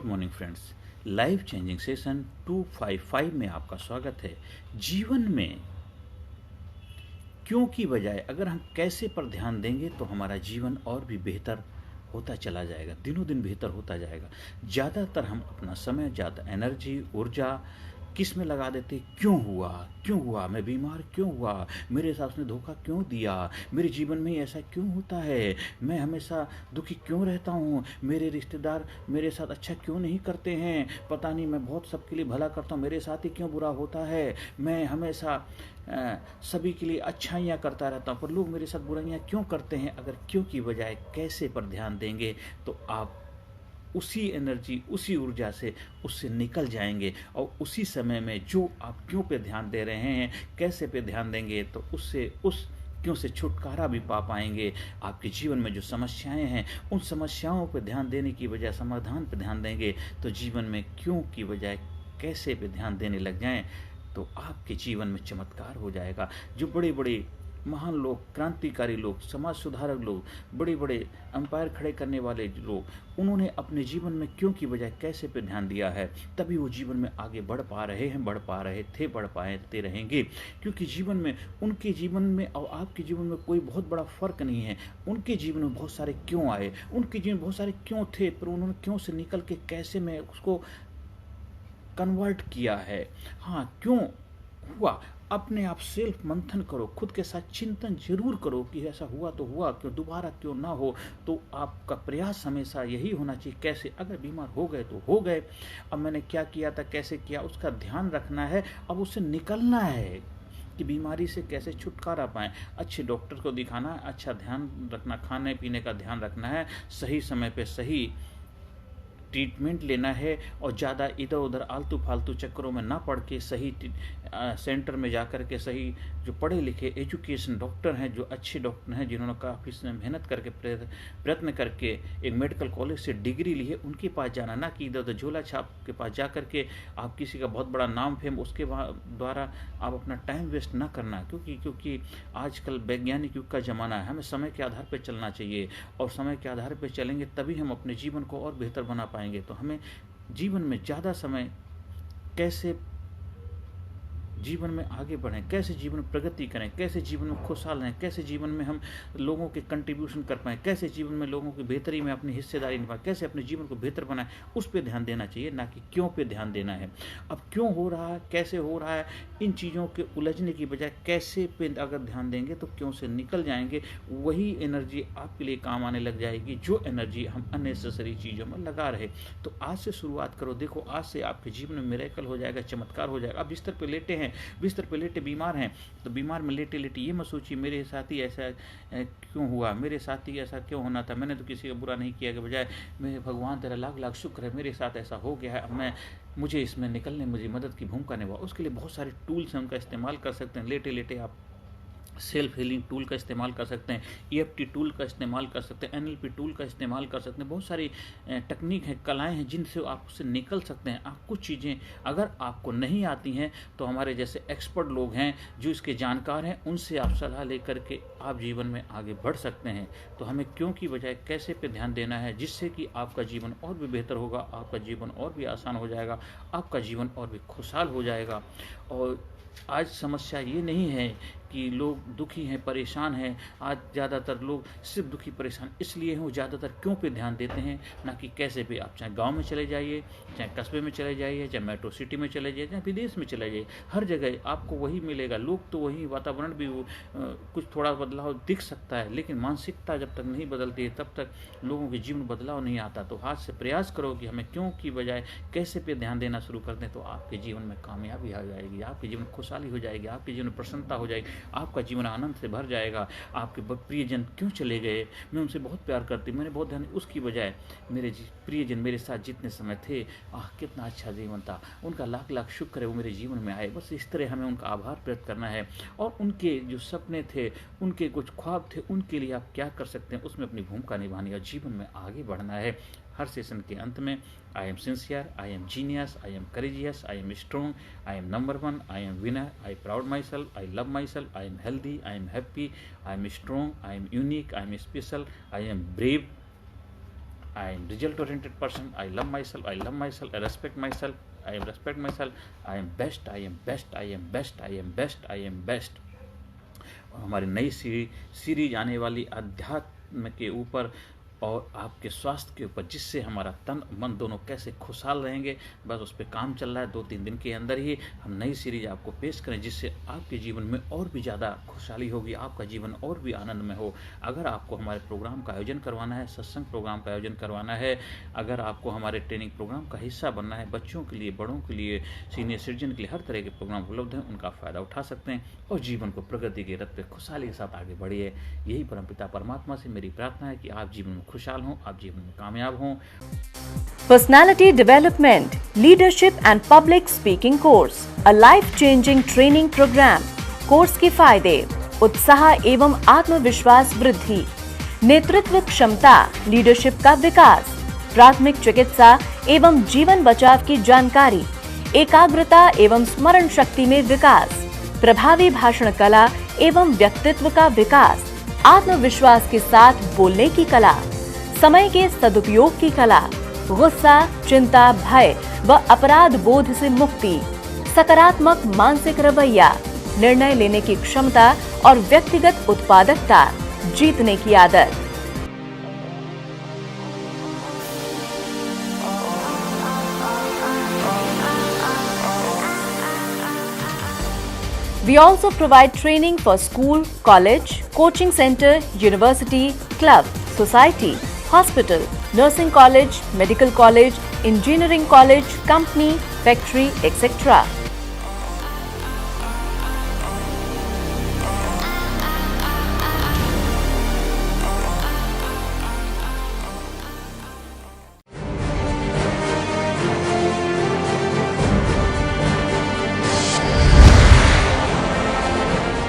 Morning friends, life changing session 255 में आपका स्वागत है। जीवन में क्यों की बजाय अगर हम कैसे पर ध्यान देंगे तो हमारा जीवन और भी बेहतर होता चला जाएगा, दिनों दिन बेहतर होता जाएगा। ज़्यादातर हम अपना समय, ज़्यादा एनर्जी, ऊर्जा किस में लगा देते? क्यों हुआ, मैं बीमार क्यों हुआ, मेरे साथ उसने धोखा क्यों दिया, मेरे जीवन में ऐसा क्यों होता है, मैं हमेशा दुखी क्यों रहता हूँ, मेरे रिश्तेदार मेरे साथ अच्छा क्यों नहीं करते हैं, पता नहीं मैं बहुत सबके लिए भला करता हूँ, मेरे साथ ही क्यों बुरा होता है, मैं हमेशा सभी के लिए अच्छाइयाँ करता रहता हूँ पर लोग मेरे साथ बुराइयाँ क्यों करते हैं। अगर क्यों की बजाय कैसे पर ध्यान देंगे तो आप उसी एनर्जी, उसी ऊर्जा से उससे निकल जाएंगे और उसी समय में जो आप क्यों पे ध्यान दे रहे हैं, कैसे पे ध्यान देंगे तो उससे उस क्यों से छुटकारा भी पा पाएंगे। आपके जीवन में जो समस्याएं हैं उन समस्याओं पर ध्यान देने की बजाय समाधान पर ध्यान देंगे तो जीवन में क्यों की बजाय कैसे पे ध्यान देने लग जाएं तो आपके जीवन में चमत्कार हो जाएगा। जो बड़े बड़े महान लोग, क्रांतिकारी लोग, समाज सुधारक लोग, बड़े बड़े अंपायर खड़े करने वाले लोग, उन्होंने अपने जीवन में क्यों की बजाय कैसे पे ध्यान दिया है, तभी वो जीवन में आगे बढ़ पा रहे हैं, बढ़ पा रहे थे, बढ़ पाते रहेंगे। क्योंकि जीवन में, उनके जीवन में और आपके जीवन में कोई बहुत बड़ा फर्क नहीं है। उनके जीवन में बहुत सारे क्यों आए, उनके जीवन में बहुत सारे क्यों थे, पर उन्होंने क्यों से निकल के कैसे में उसको कन्वर्ट किया है। हाँ, क्यों हुआ, अपने आप सेल्फ मंथन करो, खुद के साथ चिंतन जरूर करो कि ऐसा हुआ तो हुआ, क्यों दोबारा क्यों ना हो। तो आपका प्रयास हमेशा यही होना चाहिए, कैसे, अगर बीमार हो गए तो हो गए, अब मैंने क्या किया था, कैसे किया, उसका ध्यान रखना है। अब उससे निकलना है कि बीमारी से कैसे छुटकारा पाएं। अच्छे डॉक्टर को दिखाना है, अच्छा ध्यान रखना, खाने पीने का ध्यान रखना है, सही समय पे सही ट्रीटमेंट लेना है और ज़्यादा इधर उधर आलतू फालतू चक्करों में ना पड़ के सही सेंटर में जाकर के सही जो पढ़े लिखे एजुकेशन डॉक्टर हैं, जो अच्छे डॉक्टर हैं, जिन्होंने काफ़ी समय मेहनत करके प्रयत्न करके एक मेडिकल कॉलेज से डिग्री ली है, उनके पास जाना, ना कि इधर उधर झोला छाप के पास जा करके आप किसी का बहुत बड़ा नाम फेम उसके द्वारा आप अपना टाइम वेस्ट ना करना। क्योंकि आजकल वैज्ञानिक युग का ज़माना है, हमें समय के आधार पर चलना चाहिए और समय के आधार पर चलेंगे तभी हम अपने जीवन को और बेहतर बना पाएंगे। तो हमें जीवन में ज़्यादा समय कैसे जीवन में आगे बढ़ें, कैसे जीवन में प्रगति करें, कैसे जीवन में खुशहाल रहें, कैसे जीवन में हम लोगों के कंट्रीब्यूशन कर पाएँ, कैसे जीवन में लोगों की बेहतरी में अपनी हिस्सेदारी निभाएं, कैसे अपने जीवन को बेहतर बनाएं, उस पर ध्यान देना चाहिए, ना कि क्यों पे ध्यान देना है। अब क्यों हो रहा है, कैसे हो रहा है, इन चीज़ों के उलझने की बजाय कैसे पे अगर ध्यान देंगे तो क्यों से निकल जाएंगे। वही एनर्जी आपके लिए काम आने लग जाएगी जो एनर्जी हम अननेसेसरी चीज़ों में लगा रहे। तो आज से शुरुआत करो, देखो आज से आपके जीवन में मिरेकल हो जाएगा, चमत्कार हो जाएगा। आप बिस्तर पर लेटे हैं, बिस्तर पे लेटे बीमार हैं तो बीमार में लेटे लेटे ये मत सोचिए मेरे साथ ही ऐसा क्यों हुआ, मेरे साथ ही ऐसा क्यों होना था, मैंने तो किसी का बुरा नहीं किया, के बजाय मेरे भगवान तेरा लाख लाख शुक्र है मेरे साथ ऐसा हो गया है, अब मुझे इसमें निकलने, मुझे मदद की भूमिका निभा। उसके लिए बहुत सारे टूल्स हैं, उनका इस्तेमाल कर सकते हैं। लेटे लेटे आप सेल्फ हीलिंग टूल का इस्तेमाल कर सकते हैं, EFT टूल का इस्तेमाल कर सकते हैं, NLP टूल का इस्तेमाल कर सकते हैं। बहुत सारी टेक्निक है, कलाएं हैं जिनसे आप उससे निकल सकते हैं। आप कुछ चीज़ें अगर आपको नहीं आती हैं तो हमारे जैसे एक्सपर्ट लोग हैं जो इसके जानकार हैं, उनसे आप सलाह लेकर के आप जीवन में आगे बढ़ सकते हैं। तो हमें क्यों की बजाय कैसे पे ध्यान देना है, जिससे कि आपका जीवन और भी बेहतर होगा, आपका जीवन और भी आसान हो जाएगा, आपका जीवन और भी खुशहाल हो जाएगा। और आज समस्या ये नहीं है कि लोग दुखी हैं, परेशान हैं। आज ज़्यादातर लोग सिर्फ दुखी परेशान इसलिए हैं, वो ज़्यादातर क्यों पे ध्यान देते हैं, ना कि कैसे पे। आप चाहे गांव में चले जाइए, चाहे कस्बे में चले जाइए, चाहे मेट्रो सिटी में चले जाइए, चाहे विदेश में चले जाइए, हर जगह आपको वही मिलेगा। लोग तो वही, वातावरण भी कुछ थोड़ा बदलाव दिख सकता है, लेकिन मानसिकता जब तक नहीं बदलती है तब तक लोगों के जीवन बदलाव नहीं आता। तो आज से प्रयास करो कि हमें क्यों की बजाय कैसे पे ध्यान देना शुरू कर दें, तो आपके जीवन में कामयाबी आ जाएगी, आपके जीवन में खुशहाली हो जाएगी, आपके जीवन में प्रसन्नता हो जाएगी, आपका जीवन आनंद से भर जाएगा। आपके प्रियजन क्यों चले गए, मैं उनसे बहुत प्यार करती, मैंने बहुत ध्यान, उसकी बजाय मेरे प्रियजन मेरे साथ जितने समय थे, कितना अच्छा जीवन था, उनका लाख लाख शुक्र है वो मेरे जीवन में आए। बस इस तरह हमें उनका आभार व्यक्त करना है और उनके जो सपने थे, उनके कुछ ख्वाब थे, उनके लिए आप क्या कर सकते हैं उसमें अपनी भूमिका निभानी है, जीवन में आगे बढ़ना है। हर सेशन के अंत में I am sincere, I am genius, I am courageous, I am strong, I am number one, I am winner, I proud my self, I love my self, I am healthy, I am happy, I am strong, I am unique, I am special, I am brave, I am result oriented person. I love myself. I love myself. I respect myself. I respect myself. I am best. I am best. I am best. I am best. I am best. और हमारी नई series आने वाली अध्यात्म के ऊपर और आपके स्वास्थ्य के ऊपर, जिससे हमारा तन मन दोनों कैसे खुशहाल रहेंगे, बस उस पर काम चल रहा है। 2-3 दिन के अंदर ही हम नई सीरीज आपको पेश करें, जिससे आपके जीवन में और भी ज़्यादा खुशहाली होगी, आपका जीवन और भी आनंद में हो। अगर आपको हमारे प्रोग्राम का आयोजन करवाना है, सत्संग प्रोग्राम का आयोजन करवाना है, अगर आपको हमारे ट्रेनिंग प्रोग्राम का हिस्सा बनना है, बच्चों के लिए, बड़ों के लिए, सीनियर सिटीजन के लिए हर तरह के प्रोग्राम उपलब्ध हैं, उनका फ़ायदा उठा सकते हैं और जीवन को प्रगति के रथ पे खुशहाली के साथ आगे बढ़िए। यही परमपिता परमात्मा से मेरी प्रार्थना है कि आप जीवन में खुशहाल हों, आप जीवन में कामयाब हों। Personality Development, Leadership and Public Speaking Course, a life-changing training program. Course के फायदे: उत्साह एवं आत्मविश्वास वृद्धि, नेतृत्व क्षमता, लीडरशिप का विकास, प्राथमिक चिकित्सा एवं जीवन बचाव की जानकारी, एकाग्रता एवं स्मरण शक्ति में विकास, प्रभावी भाषण कला एवं व्यक्तित्व का विकास, आत्मविश्वास के साथ बोलने की कला, समय के सदुपयोग की कला, गुस्सा, चिंता, भय व अपराध बोध से मुक्ति, सकारात्मक मानसिक रवैया, निर्णय लेने की क्षमता और व्यक्तिगत उत्पादकता, जीतने की आदत। We also provide training for school, college, coaching center, university, club, society, hospital, nursing college, medical college, engineering college, company, factory, etc.